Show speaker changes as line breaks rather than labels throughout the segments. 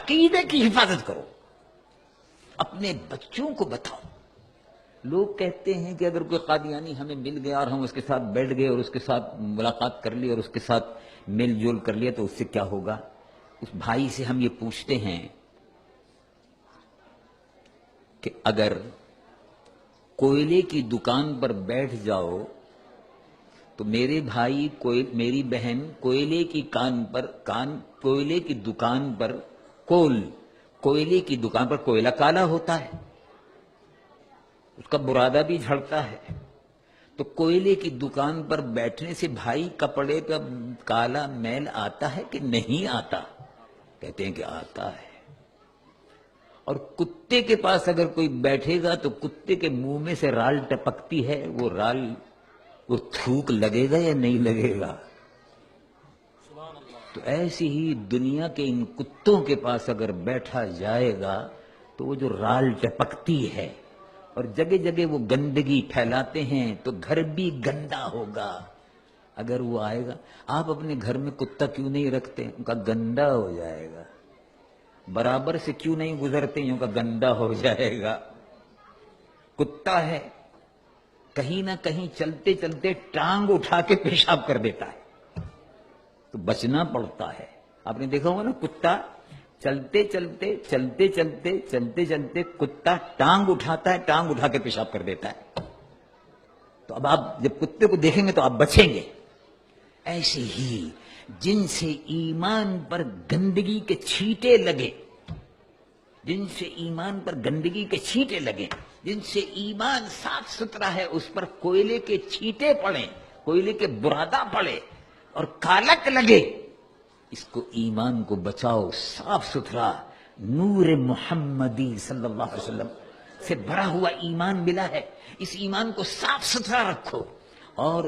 عقیدے کی حفاظت کرو، اپنے بچوں کو بتاؤ۔ لوگ کہتے ہیں کہ اگر کوئی قادیانی ہمیں مل گیا اور ہم اس کے ساتھ بیٹھ گئے اور اس کے ساتھ ملاقات کر لی اور اس کے ساتھ میل جول کر لیا تو اس سے کیا ہوگا؟ اس بھائی سے ہم یہ پوچھتے ہیں کہ اگر کوئلے کی دکان پر بیٹھ جاؤ تو میرے بھائی میری بہن کوئلے کی کوئلے کی دکان پر کوئلے کی دکان پر کوئلہ کالا ہوتا ہے، اس کا برادہ بھی جھڑتا ہے، تو کوئلے کی دکان پر بیٹھنے سے بھائی کپڑے پہ کالا میل آتا ہے کہ نہیں آتا؟ کہتے ہیں کہ آتا ہے۔ اور کتے کے پاس اگر کوئی بیٹھے گا تو کتے کے منہ میں سے رال ٹپکتی ہے، وہ تھوک لگے گا یا نہیں لگے گا؟ تو ایسی ہی دنیا کے ان کتوں کے پاس اگر بیٹھا جائے گا تو وہ جو رال ٹپکتی ہے اور جگہ جگہ وہ گندگی پھیلاتے ہیں تو گھر بھی گندا ہوگا۔ اگر وہ آئے گا، آپ اپنے گھر میں کتا کیوں نہیں رکھتے؟ ان کا گندا ہو جائے گا۔ برابر سے کیوں نہیں گزرتے؟ ان کا گندا ہو جائے گا۔ کتا ہے، کہیں نہ کہیں چلتے چلتے ٹانگ اٹھا کے پیشاب کر دیتا ہے، تو بچنا پڑتا ہے۔ آپ نے دیکھا ہوگا نا، کتا چلتے چلتے کتا ٹانگ اٹھاتا ہے، ٹانگ اٹھا کے پیشاب کر دیتا ہے۔ تو اب آپ جب کتے کو دیکھیں گے تو آپ بچیں گے۔ ایسے ہی جن سے ایمان پر گندگی کے چھینٹے لگے، جن سے ایمان پر گندگی کے چھینٹے لگے، جن سے ایمان صاف ستھرا ہے اس پر کوئلے کے چھینٹے پڑے، کوئلے کے برادہ پڑے اور کالک لگے، اس کو ایمان کو بچاؤ۔ صاف ستھرا نور محمدی صلی اللہ علیہ وسلم سے بھرا ہوا ایمان ملا ہے، اس ایمان کو صاف ستھرا رکھو، اور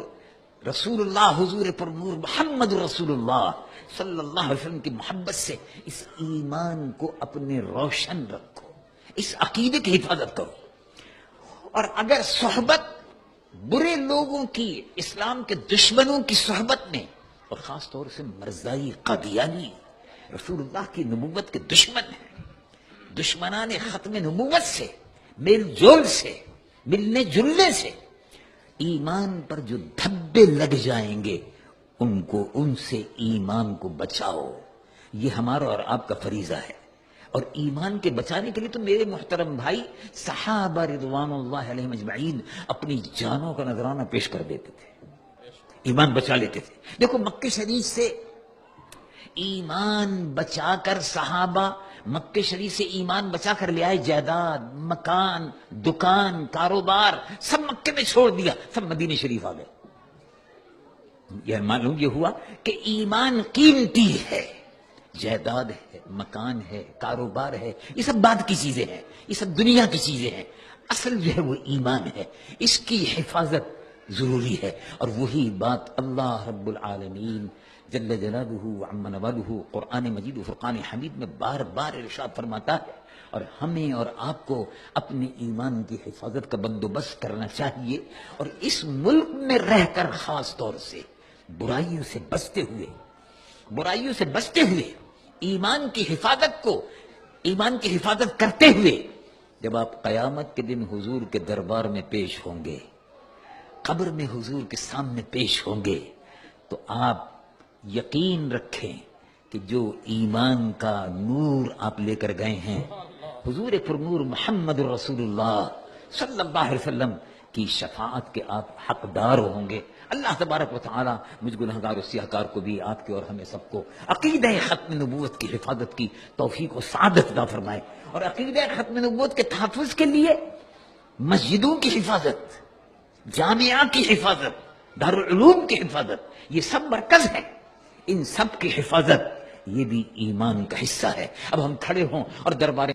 رسول اللہ حضور پر نور محمد رسول اللہ صلی اللہ علیہ وسلم کی محبت سے اس ایمان کو اپنے روشن رکھو، اس عقیدے کی حفاظت کرو۔ اور اگر صحبت برے لوگوں کی، اسلام کے دشمنوں کی صحبت میں، اور خاص طور سے مرزائی قادیانی رسول اللہ کی نبوت کے دشمن ہیں، دشمنان ختم نبوت سے میل جول سے، ملنے جلنے سے ایمان پر جو دھبے لگ جائیں گے ان سے ایمان کو بچاؤ۔ یہ ہمارا اور آپ کا فریضہ ہے۔ اور ایمان کے بچانے کے لیے تو میرے محترم بھائی صحابہ رضوان اللہ علیہم اجمعین اپنی جانوں کا نذرانہ پیش کر دیتے تھے، ایمان بچا لیتے تھے۔ دیکھو مکہ شریف سے ایمان بچا کر صحابہ مکہ شریف سے ایمان بچا کر لے آئے، جائیداد، مکان، دکان، کاروبار سب مکے میں چھوڑ دیا، سب مدینہ شریف آ گئے۔ یہ معلوم یہ ہوا کہ ایمان قیمتی ہے، جائیداد ہے، مکان ہے، کاروبار ہے، یہ سب بعد کی چیزیں ہیں، یہ سب دنیا کی چیزیں ہیں، اصل جو ہے وہ ایمان ہے، اس کی حفاظت ضروری ہے۔ اور وہی بات اللہ رب العالمین جل جلالہ وعم نوالہ قرآن مجید و فرقان حمید میں بار بار ارشاد فرماتا ہے، اور ہمیں اور آپ کو اپنے ایمان کی حفاظت کا بندوبست کرنا چاہیے، اور اس ملک میں رہ کر خاص طور سے برائیوں سے بچتے ہوئے ایمان کی حفاظت کرتے ہوئے جب آپ قیامت کے دن حضور کے دربار میں پیش ہوں گے، قبر میں حضور کے سامنے پیش ہوں گے، تو آپ یقین رکھیں کہ جو ایمان کا نور آپ لے کر گئے ہیں، حضور پر نور محمد رسول اللہ صلی اللہ علیہ وسلم کی شفاعت کے آپ حقدار ہوں گے۔ اللہ تبارک و تعالی مجھ گنہگار و سیاہکار کو بھی، آپ کے اور ہمیں سب کو عقیدہ ختم نبوت کی حفاظت کی توفیق و سعادت عطا فرمائے، اور عقیدہ ختم نبوت کے تحفظ کے لیے مسجدوں کی حفاظت، جامعہ کی حفاظت، دارالعلوم کی حفاظت، یہ سب مرکز ہے، ان سب کی حفاظت یہ بھی ایمان کا حصہ ہے۔ اب ہم کھڑے ہوں اور دربار